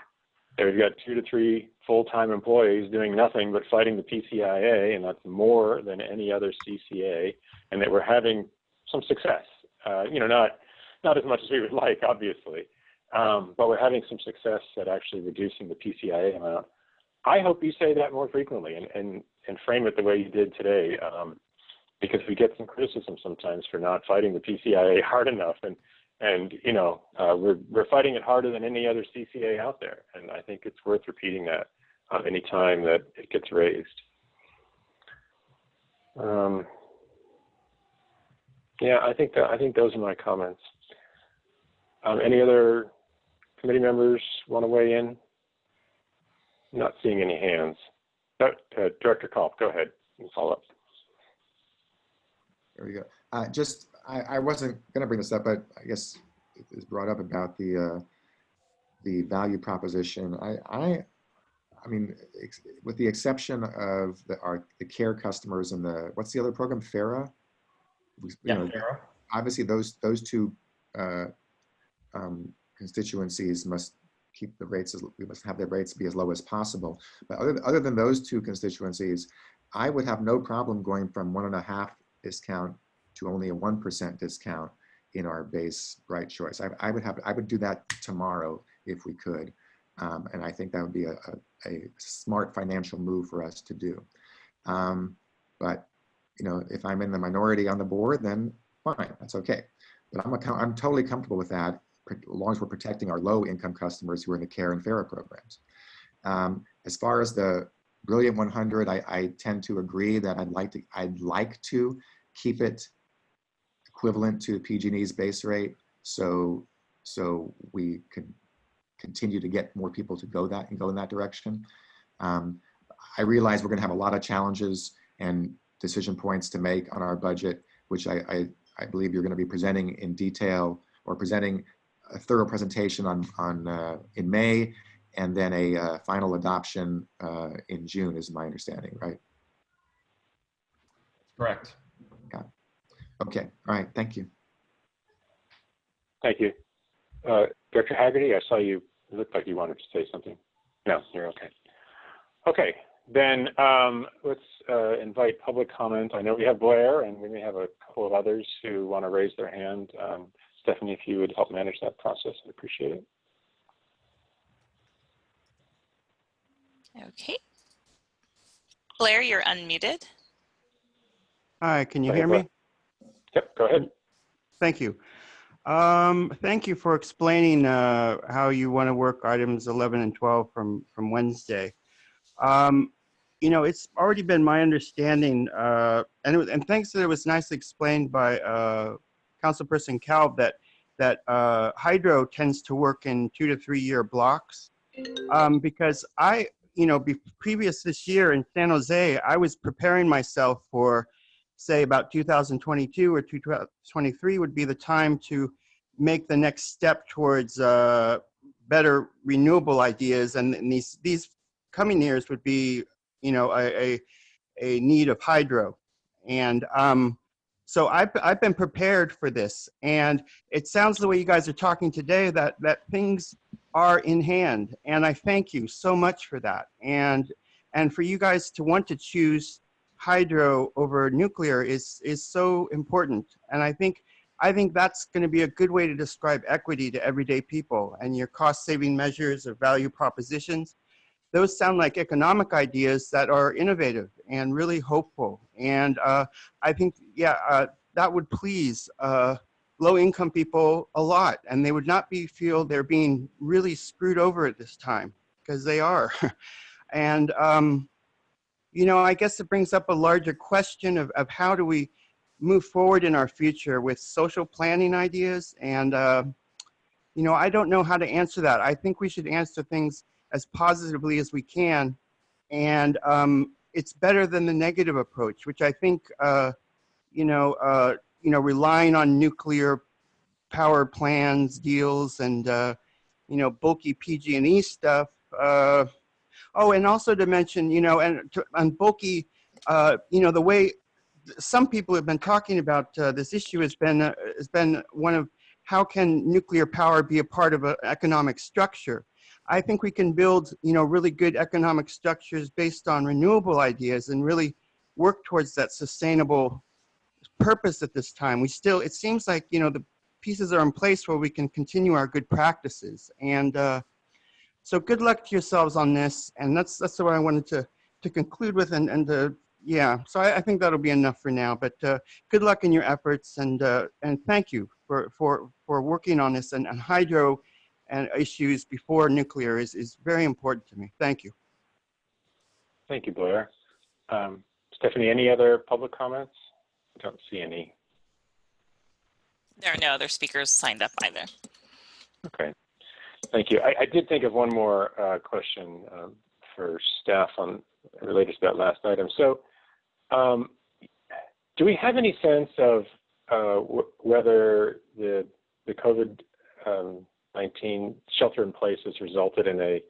That we've got 2 to 3 full-time employees doing nothing but fighting the PCIA, and that's more than any other CCA, and that we're having some success. Not as much as we would like, obviously, but we're having some success at actually reducing the PCIA amount. I hope you say that more frequently and frame it the way you did today, because we get some criticism sometimes for not fighting the PCIA hard enough, and we're fighting it harder than any other CCA out there, and I think it's worth repeating that any time that it gets raised. Yeah, I think those are my comments. Any other committee members want to weigh in? Not seeing any hands. Director Culp, go ahead and follow up. There we go. I wasn't going to bring this up, but I guess it was brought up about the value proposition. I mean, with the exception of the care customers and what's the other program, FARA? FARA. Obviously, those two constituencies must keep the rates. We must have their rates be as low as possible. But other than those two constituencies, I would have no problem going from 1.5% discount to only a 1% discount in our base Bright Choice. I would do that tomorrow if we could, and I think that would be a smart financial move for us to do. But if I'm in the minority on the board, then fine, that's okay. But I'm totally comfortable with that, as long as we're protecting our low-income customers who are in the CARE and FARA programs. As far as the Brilliant 100, I tend to agree that I'd like to keep it equivalent to PG&E's base rate, so we can continue to get more people to go in that direction. I realize we're going to have a lot of challenges and decision points to make on our budget, which I believe you're going to be presenting in detail, or presenting a thorough presentation in May, and then a final adoption in June, is my understanding, right? Correct. Yeah. Okay. All right. Thank you. Thank you. Director Haggerty, I saw you. It looked like you wanted to say something. No, you're okay. Okay. Then let's invite public comment. I know we have Blair, and we may have a couple of others who want to raise their hand. Stephanie, if you would help manage that process, I'd appreciate it. Okay. Blair, you're unmuted. Hi, can you hear me? Yep, go ahead. Thank you. Thank you for explaining how you want to work items 11 and 12 from Wednesday. It's already been my understanding, and thanks that it was nicely explained by Councilperson Kalb, that hydro tends to work in 2 to 3 year blocks, because previous this year in San Jose, I was preparing myself for, say, about 2022 or 2023 would be the time to make the next step towards better renewable ideas, and these coming years would be, a need of hydro, and so I've been prepared for this, and it sounds the way you guys are talking today that things are in hand, and I thank you so much for that, and for you guys to want to choose hydro over nuclear is so important, and I think that's going to be a good way to describe equity to everyday people, and your cost-saving measures or value propositions. Those sound like economic ideas that are innovative and really hopeful. And I think, that would please low-income people a lot, and they would not feel they're being really screwed over at this time, because they are. And, I guess it brings up a larger question of how do we move forward in our future with social planning ideas. And, I don't know how to answer that. I think we should answer things as positively as we can. And it's better than the negative approach, which I think, relying on nuclear power plans, deals, and, bulky PG&E stuff. And also to mention, on bulky, the way some people have been talking about this issue has been one of how can nuclear power be a part of an economic structure. I think we can build, really good economic structures based on renewable ideas and really work towards that sustainable purpose at this time. It seems like, the pieces are in place where we can continue our good practices. And so good luck to yourselves on this. And that's what I wanted to conclude with. So I think that'll be enough for now. But good luck in your efforts, and thank you for working on this, and hydro and issues before nuclear is very important to me. Thank you. Thank you, Blair. Stephanie, any other public comments? I don't see any. There are no other speakers signed up either. Okay, thank you. I did think of one more question for staff related to that last item. So do we have any sense of whether the COVID-19 shelter in place has resulted in a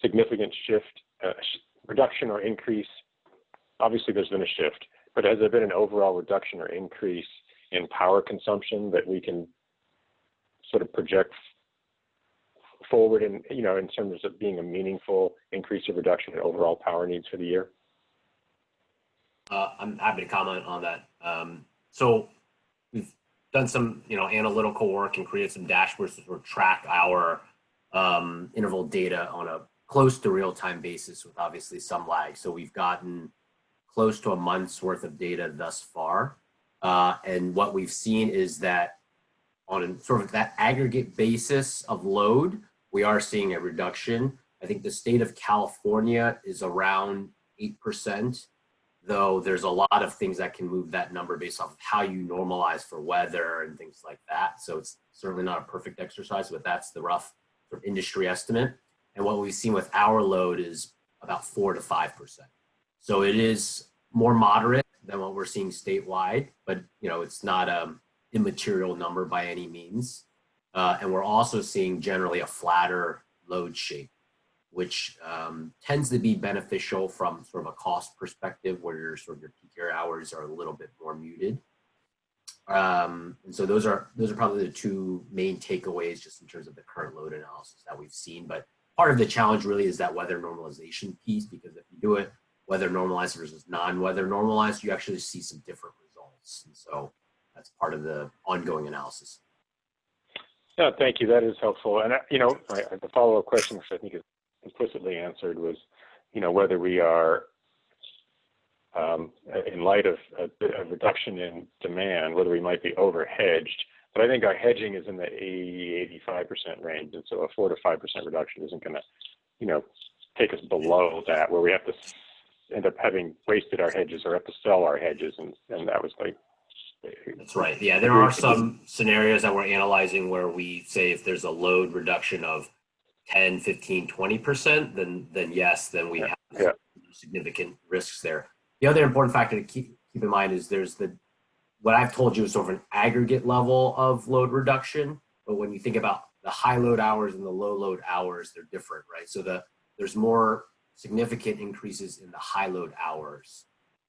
significant shift, reduction or increase? Obviously there's been a shift, but has there been an overall reduction or increase in power consumption that we can sort of project forward in terms of being a meaningful increase or reduction in overall power needs for the year? I'm happy to comment on that. So we've done some, analytical work and created some dashboards to sort of track our interval data on a close to real-time basis with obviously some lag. So we've gotten close to a month's worth of data thus far. And what we've seen is that on sort of that aggregate basis of load, we are seeing a reduction. I think the state of California is around 8%, though there's a lot of things that can move that number based off of how you normalize for weather and things like that. So it's certainly not a perfect exercise, but that's the rough sort of industry estimate. And what we've seen with our load is about 4 to 5%. So it is more moderate than what we're seeing statewide, but it's not an immaterial number by any means. And we're also seeing generally a flatter load shape, which tends to be beneficial from sort of a cost perspective, where your peak year hours are a little bit more muted. And so those are probably the two main takeaways just in terms of the current load analysis that we've seen. But part of the challenge really is that weather normalization piece, because if you do it weather normalized versus non-weather normalized, you actually see some different results. And so that's part of the ongoing analysis. Yeah, thank you. That is helpful. And the follow-up question, which I think is implicitly answered, was, whether we are, in light of a reduction in demand, whether we might be over-hedged. But I think our hedging is in the 80-85% range, and so a 4 to 5% reduction isn't going to, take us below that, where we have to end up having wasted our hedges or have to sell our hedges, and that was like. That's right. Yeah, there are some scenarios that we're analyzing where we say if there's a load reduction of 10, 15, 20%, then yes, then we have Yeah. significant risks there. The other important factor to keep in mind is there's what I've told you is sort of an aggregate level of load reduction, but when you think about the high load hours and the low load hours, they're different, right? So there's more significant increases in the high load hours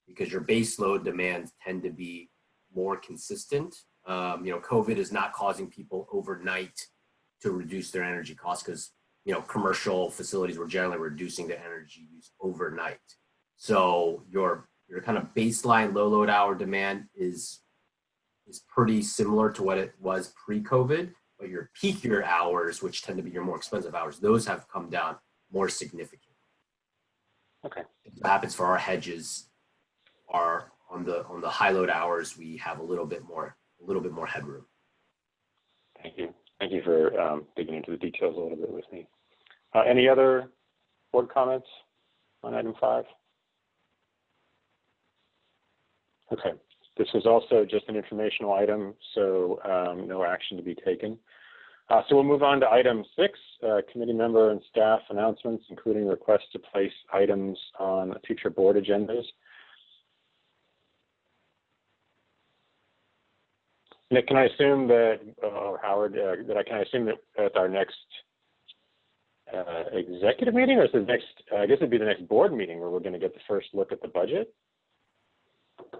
because your base load demands tend to be more consistent. COVID is not causing people overnight to reduce their energy costs because commercial facilities were generally reducing their energy use overnight. So your kind of baseline low load hour demand is pretty similar to what it was pre-COVID, but your peak year hours, which tend to be your more expensive hours, those have come down more significantly. Okay. What happens for our hedges are on the high load hours, we have a little bit more headroom. Thank you. Thank you for digging into the details a little bit with me. Any other board comments on item 5? Okay. This was also just an informational item, so no action to be taken. So we'll move on to item 6, committee member and staff announcements, including requests to place items on future board agendas. Nick, can I assume that, or Howard, can I assume that at our next executive meeting, or is the next, I guess it'd be the next board meeting where we're going to get the first look at the budget?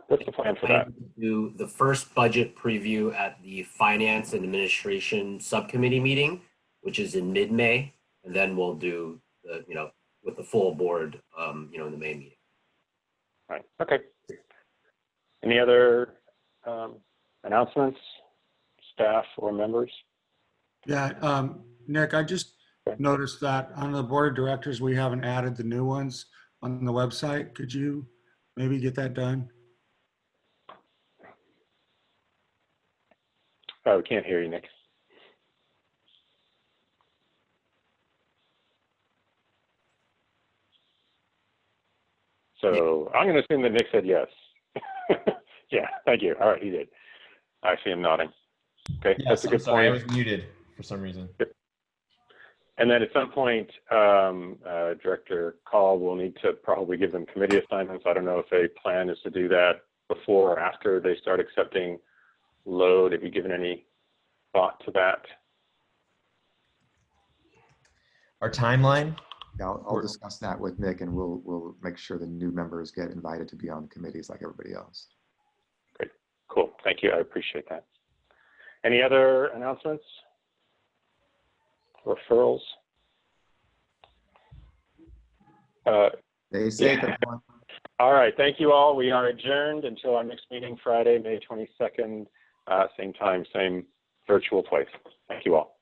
What's the plan for that? Do the first budget preview at the Finance and Administration Subcommittee meeting, which is in mid-May, and then we'll do the, with the full board, in the May meeting. Right. Okay. Any other announcements, staff or members? Yeah, Nick, I just noticed that on the board of directors, we haven't added the new ones on the website. Could you maybe get that done? Oh, we can't hear you, Nick. So I'm going to assume that Nick said yes. Yeah, thank you. All right, he did. I see him nodding. Okay, Yes, that's a good point. I was muted for some reason. And then at some point, Director Call will need to probably give them committee assignments. I don't know if a plan is to do that before or after they start accepting load. Have you given any thought to that? Our timeline? Yeah, I'll discuss that with Nick, and we'll make sure the new members get invited to be on committees like everybody else. Great, cool. Thank you. I appreciate that. Any other announcements? Referrals? Stay safe, Yeah. everyone. All right. Thank you all. We are adjourned until our next meeting, Friday, May 22nd, same time, same virtual place. Thank you all.